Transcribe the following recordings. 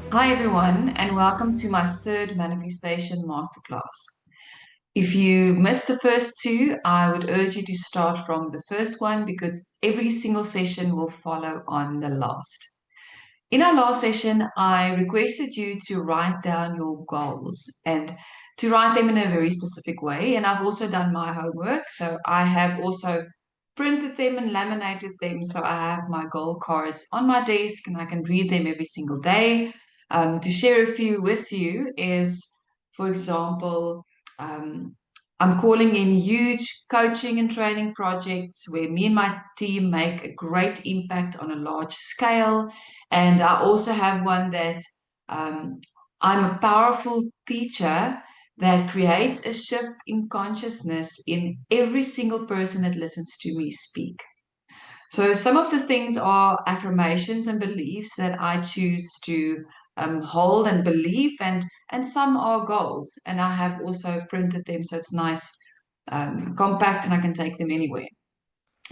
Hi, everyone, and welcome to my third manifestation masterclass. If you missed the first two, I would urge you to start from the first one because every single session will follow on the last. In our last session, I requested you to write down your goals and to write them in a very specific way. And I've also done my homework. So I have also printed them and laminated them. So I have my goal cards on my desk and I can read them every single day. To share a few with you is, for example, um, I'm calling in huge coaching and training projects where me and my team make a great impact on a large scale. And I also have one that um, I'm a powerful teacher that creates a shift in consciousness in every single person that listens to me speak. So, some of the things are affirmations and beliefs that I choose to hold and believe, and some are goals. And I have also printed them so it's nice, compact, and I can take them anywhere.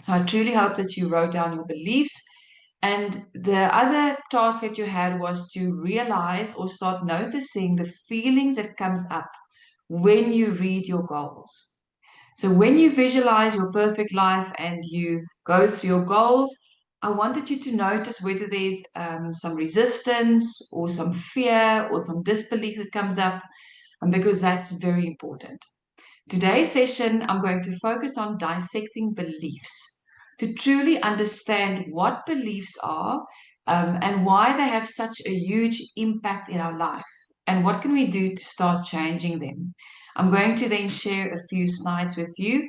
So, I truly hope that you wrote down your beliefs. And the other task that you had was to realize or start noticing the feelings that comes up when you read your goals. So when you visualize your perfect life and you go through your goals, I wanted you to notice whether there's some resistance or some fear or some disbelief that comes up, and because that's very important. Today's session, I'm going to focus on dissecting beliefs to truly understand what beliefs are and why they have such a huge impact in our life and what can we do to start changing them. I'm going to then share a few slides with you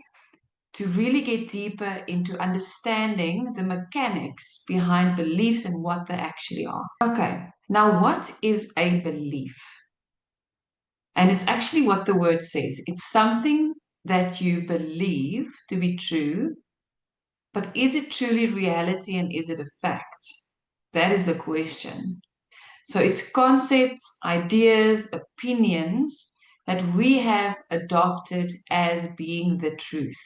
to really get deeper into understanding the mechanics behind beliefs and what they actually are. Okay, now what is a belief? And it's actually what the word says. It's something that you believe to be true, but is it truly reality and is it a fact? That is the question. So it's concepts, ideas, opinions that we have adopted as being the truth.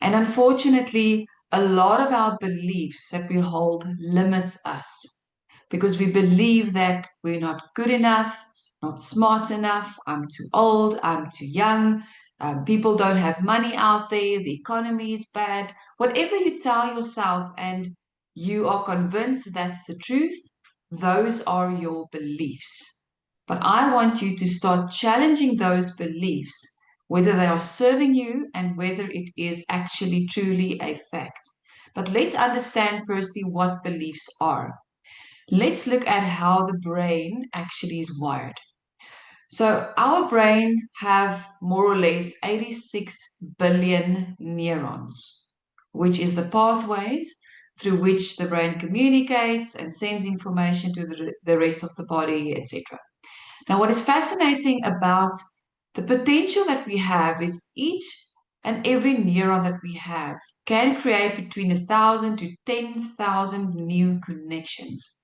And unfortunately, a lot of our beliefs that we hold limits us because we believe that we're not good enough, not smart enough, I'm too old, I'm too young, people don't have money out there, the economy is bad. Whatever you tell yourself and you are convinced that's the truth, those are your beliefs. But I want you to start challenging those beliefs, whether they are serving you and whether it is actually truly a fact. But let's understand firstly what beliefs are. Let's look at how the brain actually is wired. So our brain have more or less 86 billion neurons, which is the pathways through which the brain communicates and sends information to the rest of the body, etc. Now, what is fascinating about the potential that we have is each and every neuron that we have can create between 1,000 to 10,000 new connections,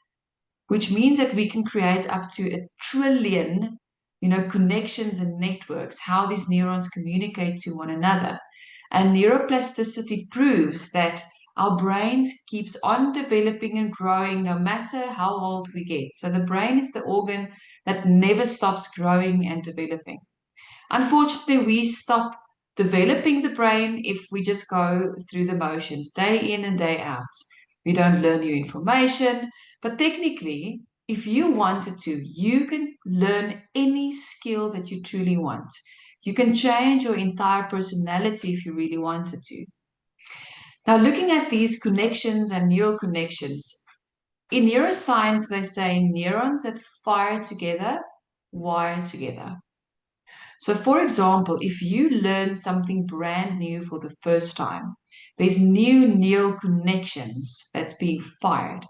which means that we can create up to 1 trillion, connections and networks, how these neurons communicate to one another. And neuroplasticity proves that our brains keeps on developing and growing no matter how old we get. So the brain is the organ that never stops growing and developing. Unfortunately, we stop developing the brain if we just go through the motions day in and day out. We don't learn new information, but technically, if you wanted to, you can learn any skill that you truly want. You can change your entire personality if you really wanted to. Now, looking at these connections and neural connections, in neuroscience, they say neurons that fire together wire together. So, for example, if you learn something brand new for the first time, there's new neural connections that's being fired.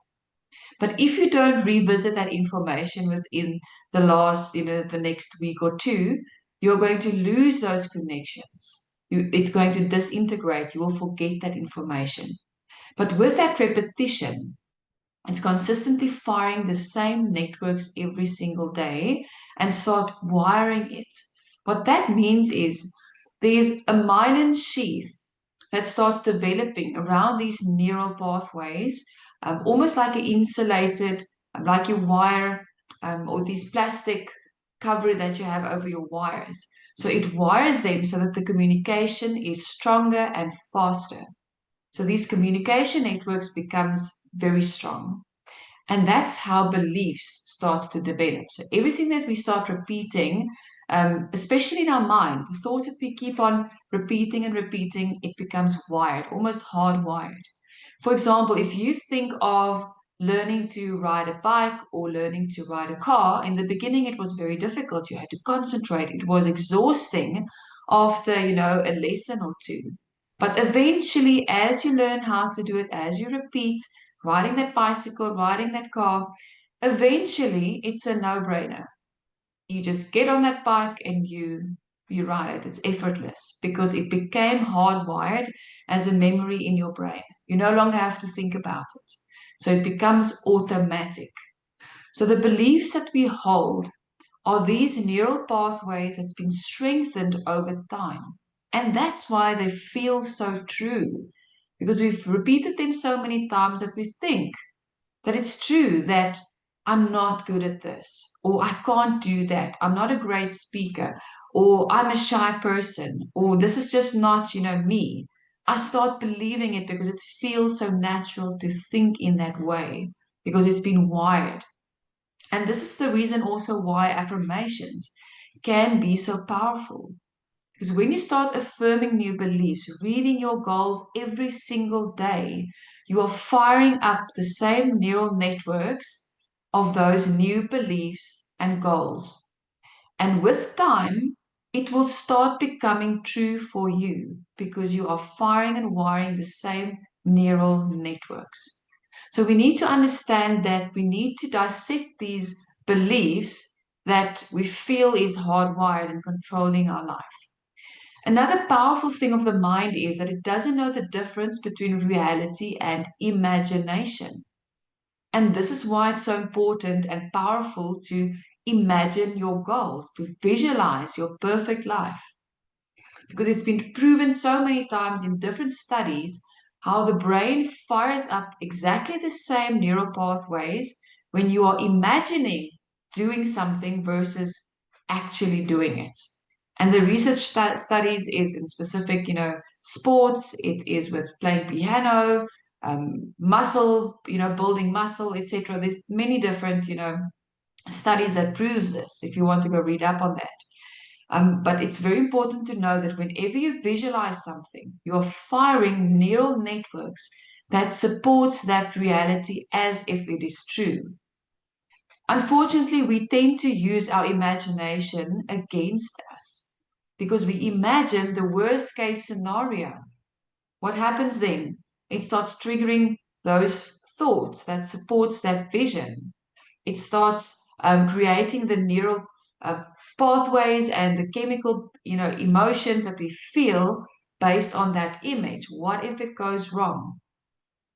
But if you don't revisit that information within the last, the next week or two, you're going to lose those connections. It's going to disintegrate. You will forget that information. But with that repetition, it's consistently firing the same networks every single day and start wiring it. What that means is there's a myelin sheath that starts developing around these neural pathways, almost like an insulated, like you wire or these plastic cover that you have over your wires. So it wires them so that the communication is stronger and faster. So these communication networks becomes very strong. And that's how beliefs starts to develop. So everything that we start repeating, especially in our mind, the thoughts that we keep on repeating and repeating, it becomes wired, almost hardwired. For example, if you think of learning to ride a bike or learning to ride a car, in the beginning it was very difficult. You had to concentrate. It was exhausting after, a lesson or two. But eventually, as you learn how to do it, as you repeat, riding that bicycle, riding that car, eventually it's a no-brainer. You just get on that bike and you ride it. It's effortless because it became hardwired as a memory in your brain. You no longer have to think about it. So it becomes automatic. So the beliefs that we hold are these neural pathways that's been strengthened over time. And that's why they feel so true, because we've repeated them so many times that we think that it's true that I'm not good at this, or I can't do that, I'm not a great speaker, or I'm a shy person, or this is just not, me. I start believing it because it feels so natural to think in that way, because it's been wired. And this is the reason also why affirmations can be so powerful. Because when you start affirming new beliefs, reading your goals every single day, you are firing up the same neural networks of those new beliefs and goals. And with time, it will start becoming true for you because you are firing and wiring the same neural networks. So we need to understand that we need to dissect these beliefs that we feel is hardwired and controlling our life. Another powerful thing of the mind is that it doesn't know the difference between reality and imagination. And this is why it's so important and powerful to imagine your goals, to visualize your perfect life. Because it's been proven so many times in different studies how the brain fires up exactly the same neural pathways when you are imagining doing something versus actually doing it. And the research studies is in specific, sports. It is with playing piano, muscle, building muscle, etc. There's many different, studies that proves this. If you want to go read up on that. But it's very important to know that whenever you visualize something, you are firing neural networks that supports that reality as if it is true. Unfortunately, we tend to use our imagination against us because we imagine the worst case scenario. What happens then? It starts triggering those thoughts that supports that vision. It starts creating the neural uh, pathways and the chemical, emotions that we feel based on that image. What if it goes wrong?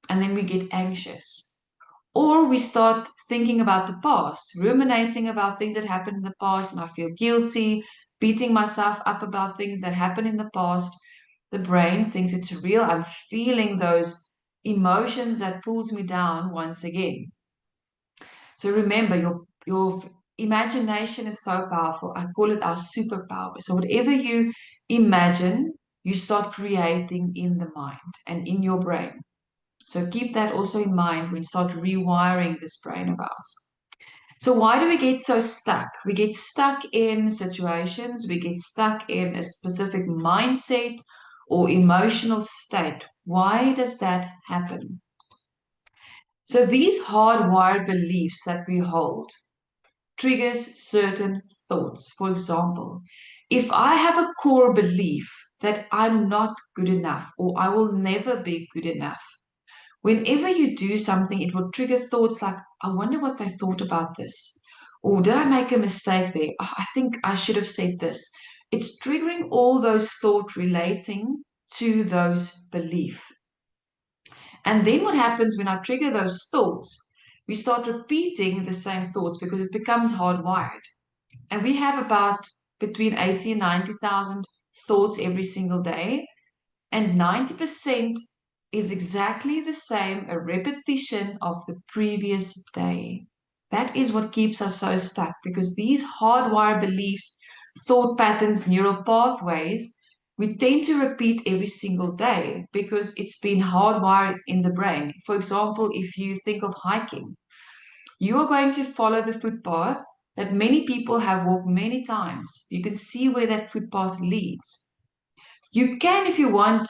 And then we get anxious. Or we start thinking about the past, ruminating about things that happened in the past, and I feel guilty, beating myself up about things that happened in the past. The brain thinks it's real. I'm feeling those emotions that pulls me down once again. So remember, your imagination is so powerful. I call it our superpower. So whatever you imagine, you start creating in the mind and in your brain. So keep that also in mind when you start rewiring this brain of ours. So why do we get so stuck? We get stuck in situations, we get stuck in a specific mindset or emotional state. Why does that happen? So these hardwired beliefs that we hold triggers certain thoughts. For example, if I have a core belief that I'm not good enough or I will never be good enough, whenever you do something, it will trigger thoughts like, I wonder what they thought about this. Or did I make a mistake there? Oh, I think I should have said this. It's triggering all those thoughts relating to those beliefs. And then what happens when I trigger those thoughts? We start repeating the same thoughts because it becomes hardwired. And we have about between 80 and 90,000 thoughts every single day. And 90% is exactly the same, a repetition of the previous day. That is what keeps us so stuck, because these hardwired beliefs, thought patterns, neural pathways, we tend to repeat every single day because it's been hardwired in the brain. For example, if you think of hiking, you are going to follow the footpath that many people have walked many times. You can see where that footpath leads. You can, if you want,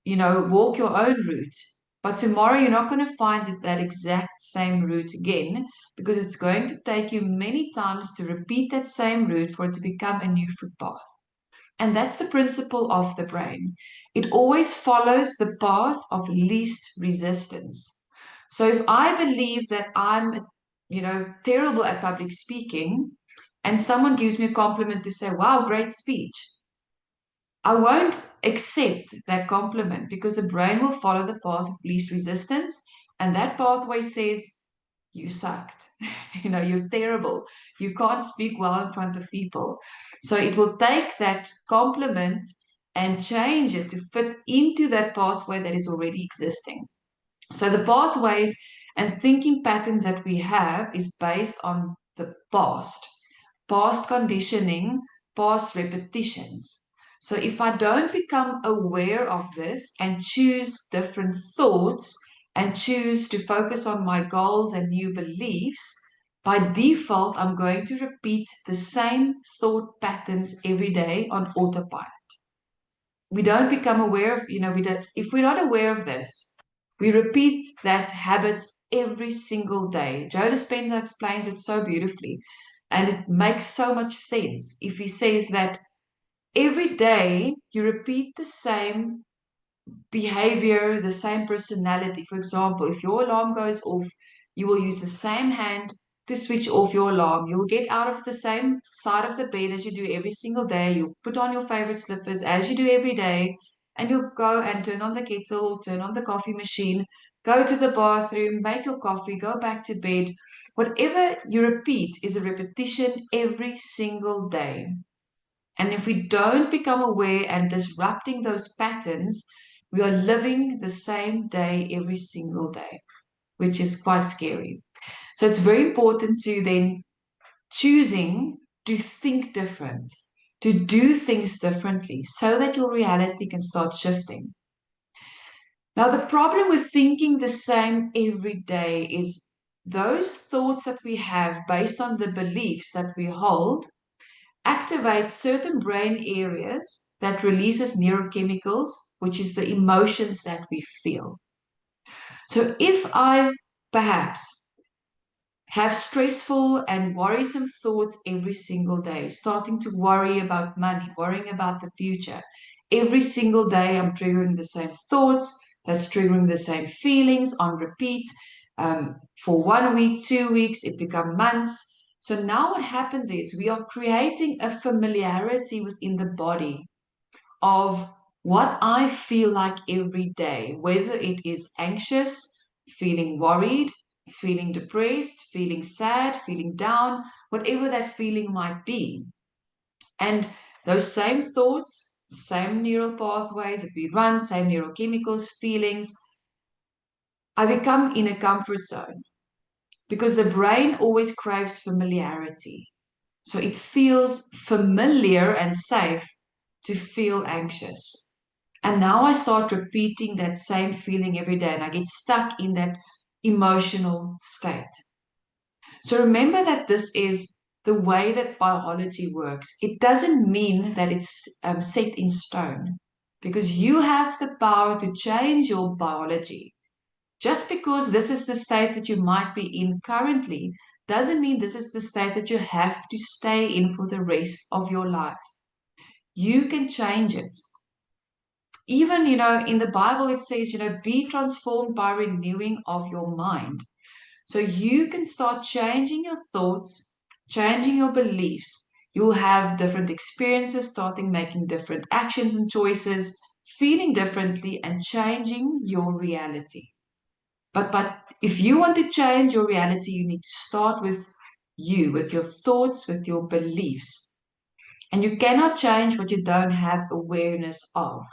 walk your own route, but tomorrow you're not going to find that exact same route again because it's going to take you many times to repeat that same route for it to become a new footpath. And that's the principle of the brain. It always follows the path of least resistance. So if I believe that I'm, terrible at public speaking, and someone gives me a compliment to say, wow, great speech, I won't accept that compliment because the brain will follow the path of least resistance. And that pathway says, you sucked. You're terrible. You can't speak well in front of people. So it will take that compliment and change it to fit into that pathway that is already existing. So the pathways and thinking patterns that we have is based on the past conditioning, past repetitions. So if I don't become aware of this and choose different thoughts and choose to focus on my goals and new beliefs, by default, I'm going to repeat the same thought patterns every day on autopilot. We don't become aware of, if we're not aware of this, we repeat that habits every single day. Joe Dispenza explains it so beautifully, and it makes so much sense if he says that every day you repeat the same behavior, the same personality. For example, if your alarm goes off, you will use the same hand to switch off your alarm. You'll get out of the same side of the bed as you do every single day. You'll put on your favorite slippers as you do every day, and you'll go and turn on the kettle or turn on the coffee machine, go to the bathroom, make your coffee, go back to bed. Whatever you repeat is a repetition every single day. And if we don't become aware and disrupting those patterns, we are living the same day every single day, which is quite scary. So it's very important to then choosing to think different, to do things differently so that your reality can start shifting. Now, the problem with thinking the same every day is those thoughts that we have based on the beliefs that we hold activates certain brain areas that releases neurochemicals, which is the emotions that we feel. So if I perhaps have stressful and worrisome thoughts every single day, starting to worry about money, worrying about the future, every single day I'm triggering the same thoughts, that's triggering the same feelings on repeat. For 1 week, 2 weeks, it becomes months. So now what happens is we are creating a familiarity within the body of what I feel like every day, whether it is anxious, feeling worried, feeling depressed, feeling sad, feeling down, whatever that feeling might be. And those same thoughts, same neural pathways that we run, same neurochemicals, feelings, I become in a comfort zone because the brain always craves familiarity. So it feels familiar and safe to feel anxious. And now I start repeating that same feeling every day and I get stuck in that emotional state. So remember that this is the way that biology works. It doesn't mean that it's set in stone because you have the power to change your biology. Just because this is the state that you might be in currently doesn't mean this is the state that you have to stay in for the rest of your life. You can change it. Even, in the Bible, it says, be transformed by renewing of your mind. So you can start changing your thoughts, changing your beliefs. You'll have different experiences, starting making different actions and choices, feeling differently, and changing your reality. But if you want to change your reality, you need to start with you, with your thoughts, with your beliefs. And you cannot change what you don't have awareness of.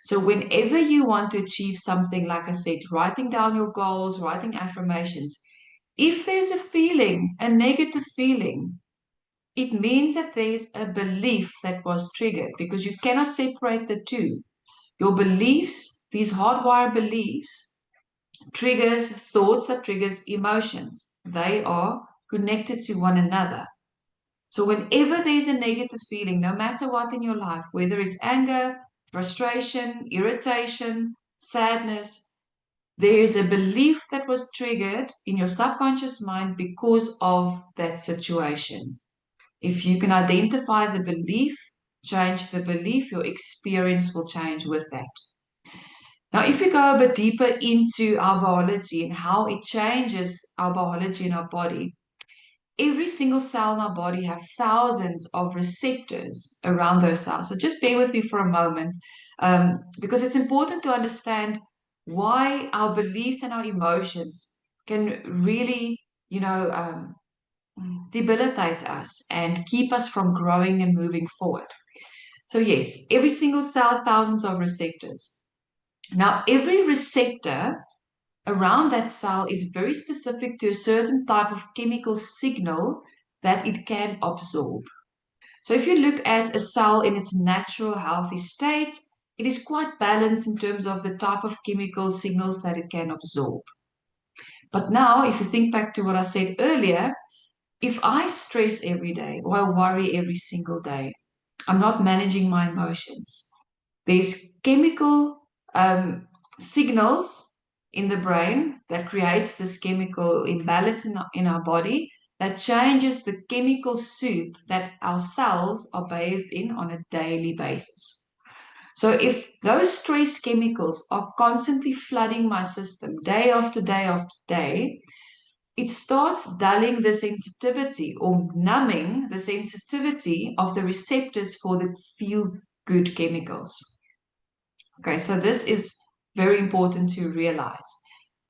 So whenever you want to achieve something, like I said, writing down your goals, writing affirmations, If there's a feeling, a negative feeling, it means that there's a belief that was triggered, because you cannot separate the two. Your beliefs, these hardwired beliefs, triggers thoughts that triggers emotions. They are connected to one another. So whenever there's a negative feeling, no matter what in your life, whether it's anger, frustration, irritation, sadness, there is a belief that was triggered in your subconscious mind because of that situation. If you can identify the belief, change the belief, your experience will change with that. Now, if we go a bit deeper into our biology and how it changes our biology in our body, every single cell in our body have thousands of receptors around those cells. So just bear with me for a moment, because it's important to understand why our beliefs and our emotions can really, debilitate us and keep us from growing and moving forward. So yes, every single cell, thousands of receptors. Now, every receptor around that cell is very specific to a certain type of chemical signal that it can absorb. So if you look at a cell in its natural healthy state, it is quite balanced in terms of the type of chemical signals that it can absorb. But now, if you think back to what I said earlier, if I stress every day or I worry every single day, I'm not managing my emotions. There's chemical signals in the brain that creates this chemical imbalance in our body that changes the chemical soup that our cells are bathed in on a daily basis. So if those stress chemicals are constantly flooding my system day after day after day, it starts dulling the sensitivity or numbing the sensitivity of the receptors for the feel good chemicals. Okay, so this is very important to realize.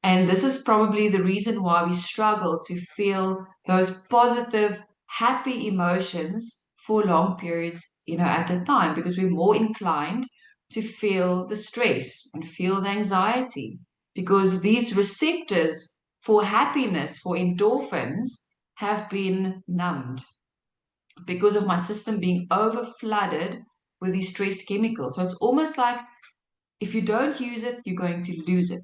And this is probably the reason why we struggle to feel those positive, happy emotions for long periods, at a time, because we're more inclined to feel the stress and feel the anxiety, because these receptors for happiness, for endorphins, have been numbed because of my system being over flooded with these stress chemicals. So it's almost like if you don't use it, you're going to lose it.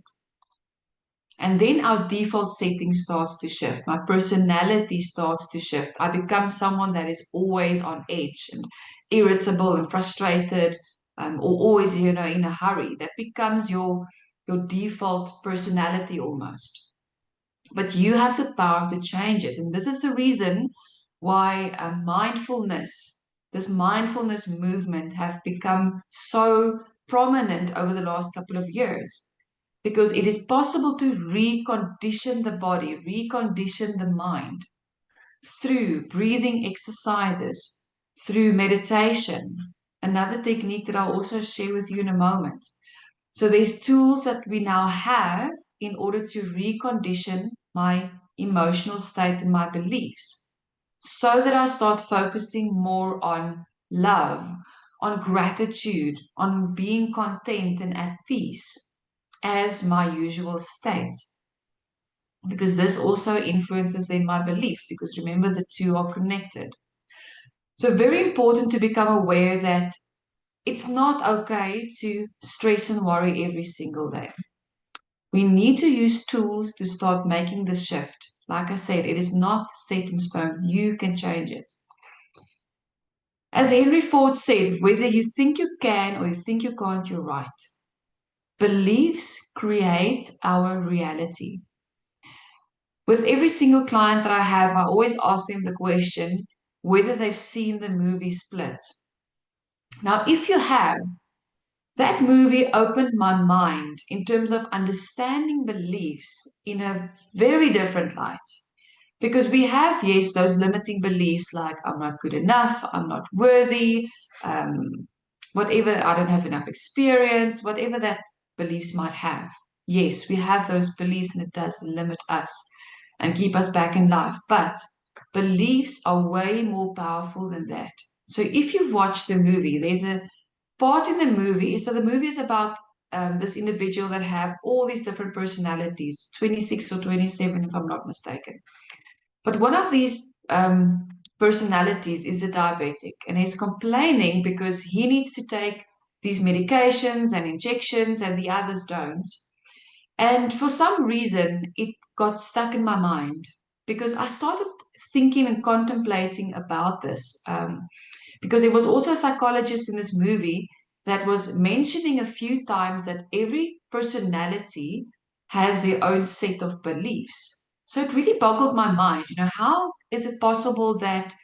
And then our default setting starts to shift. My personality starts to shift. I become someone that is always on edge and irritable and frustrated, or always, in a hurry. That becomes your default personality almost. But you have the power to change it. And this is the reason why this mindfulness movement have become so prominent over the last couple of years, because it is possible to recondition the body, recondition the mind through breathing exercises, through meditation. Another technique that I'll also share with you in a moment. So there's tools that we now have in order to recondition my emotional state and my beliefs, so that I start focusing more on love, on gratitude, on being content and at peace as my usual state. Because this also influences then my beliefs, because remember, the two are connected. So very important to become aware that it's not okay to stress and worry every single day. We need to use tools to start making the shift. Like I said, it is not set in stone. You can change it. As Henry Ford said, whether you think you can or you think you can't, you're right. Beliefs create our reality. With every single client that I have, I always ask them the question whether they've seen the movie Split. Now, if you have, that movie opened my mind in terms of understanding beliefs in a very different light. Because we have, yes, those limiting beliefs like I'm not good enough, I'm not worthy, whatever, I don't have enough experience, whatever that beliefs might have. Yes, we have those beliefs and it does limit us and keep us back in life. But beliefs are way more powerful than that. So if you've watched the movie, there's a part in the movie. So the movie is about this individual that have all these different personalities, 26 or 27, if I'm not mistaken. But one of these personalities is a diabetic, and he's complaining because he needs to take these medications and injections, and the others don't. And for some reason, it got stuck in my mind because I started thinking and contemplating about this. Because there was also a psychologist in this movie that was mentioning a few times that every personality has their own set of beliefs. So it really boggled my mind. How is it possible that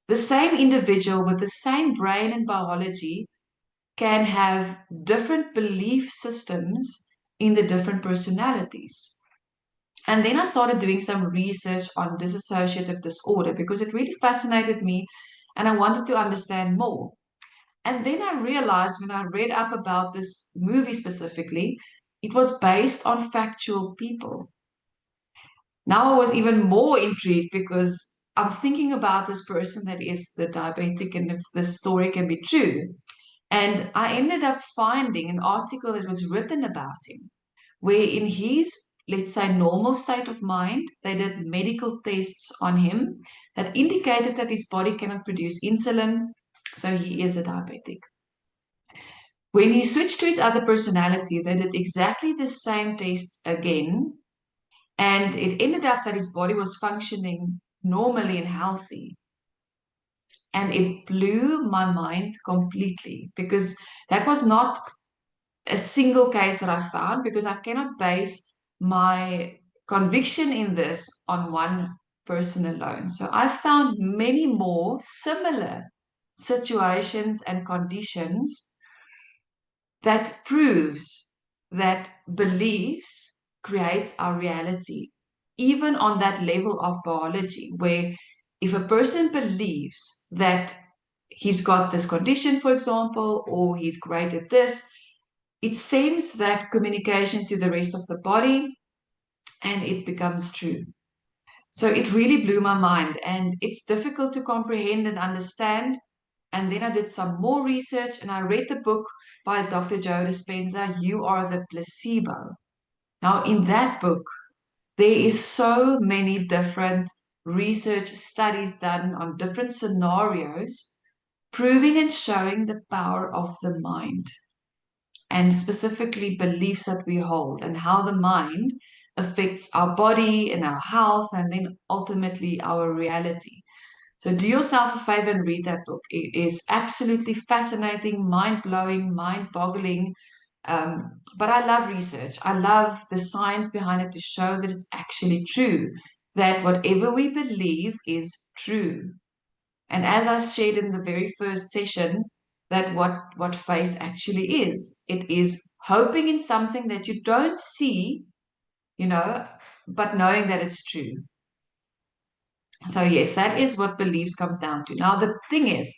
the same individual with the same brain and biology can have different belief systems in the different personalities? And then I started doing some research on dissociative disorder because it really fascinated me and I wanted to understand more. And then I realized when I read up about this movie specifically, it was based on factual people. Now I was even more intrigued because I'm thinking about this person that is the diabetic and if this story can be true. And I ended up finding an article that was written about him, where in his, let's say, normal state of mind, they did medical tests on him that indicated that his body cannot produce insulin, so he is a diabetic. When he switched to his other personality, they did exactly the same tests again, and it ended up that his body was functioning normally and healthy. And it blew my mind completely because that was not a single case that I found, because I cannot base my conviction in this on one person alone. So I found many more similar situations and conditions that proves that beliefs creates our reality, even on that level of biology, where if a person believes that he's got this condition, for example, or he's great at this, it sends that communication to the rest of the body and it becomes true. So it really blew my mind, and it's difficult to comprehend and understand. And then I did some more research and I read the book by Dr. Joe Dispenza, You Are the Placebo. Now, in that book, there is so many different research studies done on different scenarios, proving and showing the power of the mind, and specifically beliefs that we hold and how the mind affects our body and our health and then ultimately our reality. So do yourself a favor and read that book. It is absolutely fascinating, mind-blowing, mind-boggling. But I love research. I love the science behind it to show that it's actually true, that whatever we believe is true. And as I shared in the very first session, that what faith actually is. It is hoping in something that you don't see, you know, but knowing that it's true. So yes, that is what beliefs comes down to. Now, the thing is,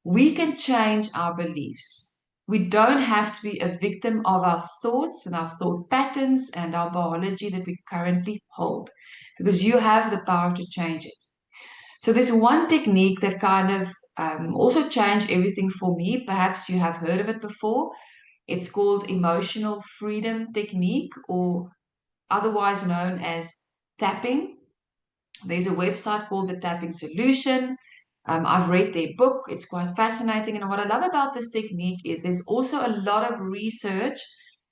we can change our beliefs. We don't have to be a victim of our thoughts and our thought patterns and our biology that we currently hold, because you have the power to change it. So there's one technique that kind of also changed everything for me. Perhaps you have heard of it before. It's called emotional freedom technique, or otherwise known as tapping. There's a website called the Tapping Solution. I've read their book. It's quite fascinating. And what I love about this technique is there's also a lot of research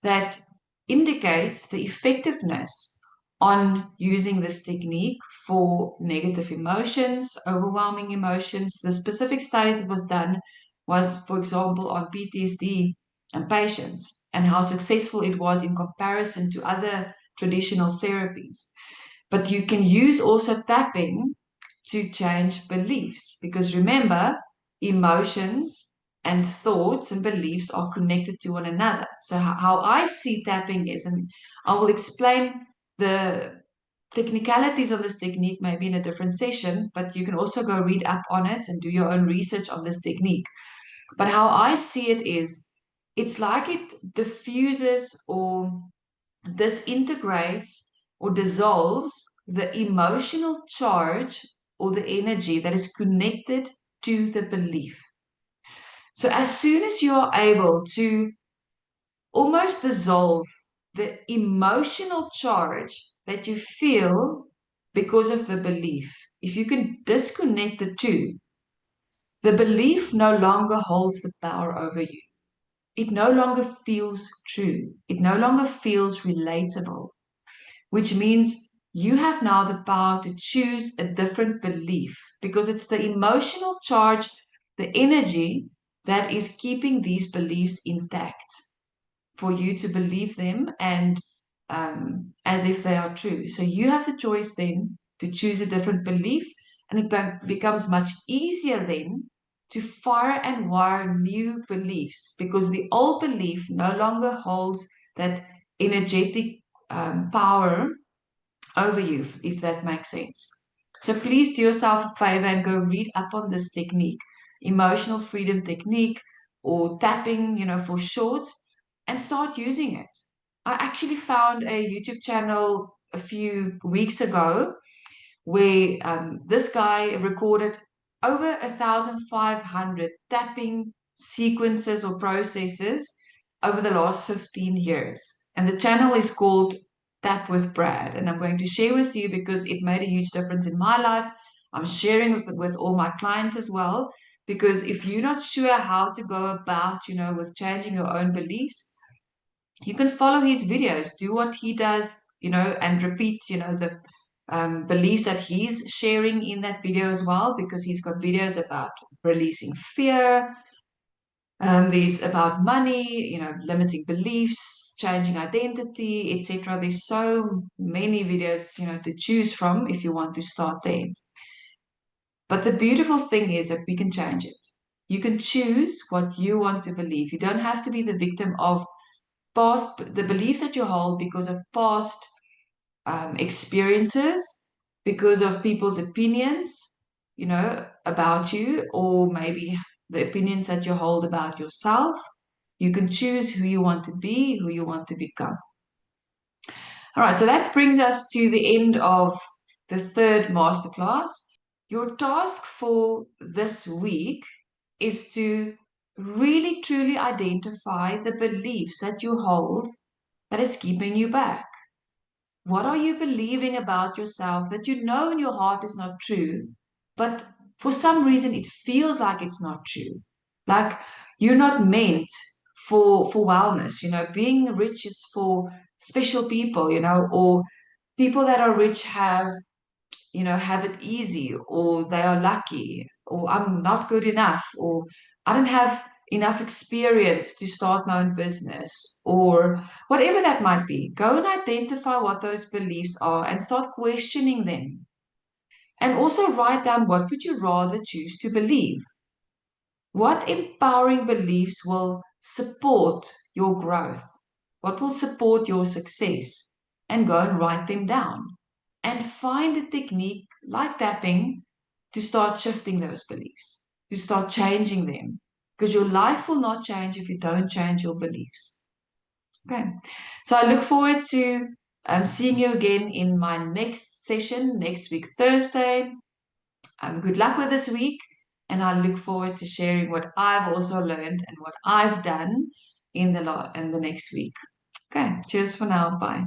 that indicates the effectiveness on using this technique for negative emotions, overwhelming emotions. The specific studies that was done was, for example, on PTSD and patients and how successful it was in comparison to other traditional therapies. But you can use also tapping to change beliefs, because remember, emotions and thoughts and beliefs are connected to one another. So how I see tapping is, and I will explain the technicalities of this technique maybe in a different session, but you can also go read up on it and do your own research on this technique. But how I see it is, it's like it diffuses or disintegrates or dissolves the emotional charge or the energy that is connected to the belief. So as soon as you are able to almost dissolve the emotional charge that you feel because of the belief. If you can disconnect the two, the belief no longer holds the power over you. It no longer feels true. It no longer feels relatable, which means you have now the power to choose a different belief because it's the emotional charge, the energy that is keeping these beliefs intact for you to believe them and as if they are true. So you have the choice then to choose a different belief, and it becomes much easier then to fire and wire new beliefs because the old belief no longer holds that energetic power over you, if that makes sense. So please do yourself a favor and go read up on this technique, emotional freedom technique, or tapping, for short, and start using it. I actually found a YouTube channel a few weeks ago where this guy recorded over 1,500 tapping sequences or processes over the last 15 years. And the channel is called Tap with Brad. And I'm going to share with you because it made a huge difference in my life. I'm sharing with all my clients as well. Because if you're not sure how to go about, with changing your own beliefs, you can follow his videos, do what he does, and repeat, the beliefs that he's sharing in that video as well, because he's got videos about releasing fear. There's about money, limiting beliefs, changing identity, etc. There's so many videos, to choose from if you want to start there. But the beautiful thing is that we can change it. You can choose what you want to believe. You don't have to be the victim of the beliefs that you hold because of past experiences, because of people's opinions, about you, or maybe the opinions that you hold about yourself. You can choose who you want to be, who you want to become. All right, so that brings us to the end of the third masterclass. Your task for this week is to really truly identify the beliefs that you hold that is keeping you back. What are you believing about yourself that you know in your heart is not true, but for some reason it feels like it's not true? Like you're not meant for wellness, being rich is for special people, or people that are rich have it easy, or they are lucky, or I'm not good enough, or I don't have enough experience to start my own business, or whatever that might be. Go and identify what those beliefs are and start questioning them. And also write down, what would you rather choose to believe? What empowering beliefs will support your growth? What will support your success? And go and write them down. And find a technique like tapping to start shifting those beliefs, to start changing them. Because your life will not change if you don't change your beliefs. Okay. So I look forward to seeing you again in my next session next week, Thursday. Good luck with this week. And I look forward to sharing what I've also learned and what I've done in the next week. Okay. Cheers for now. Bye.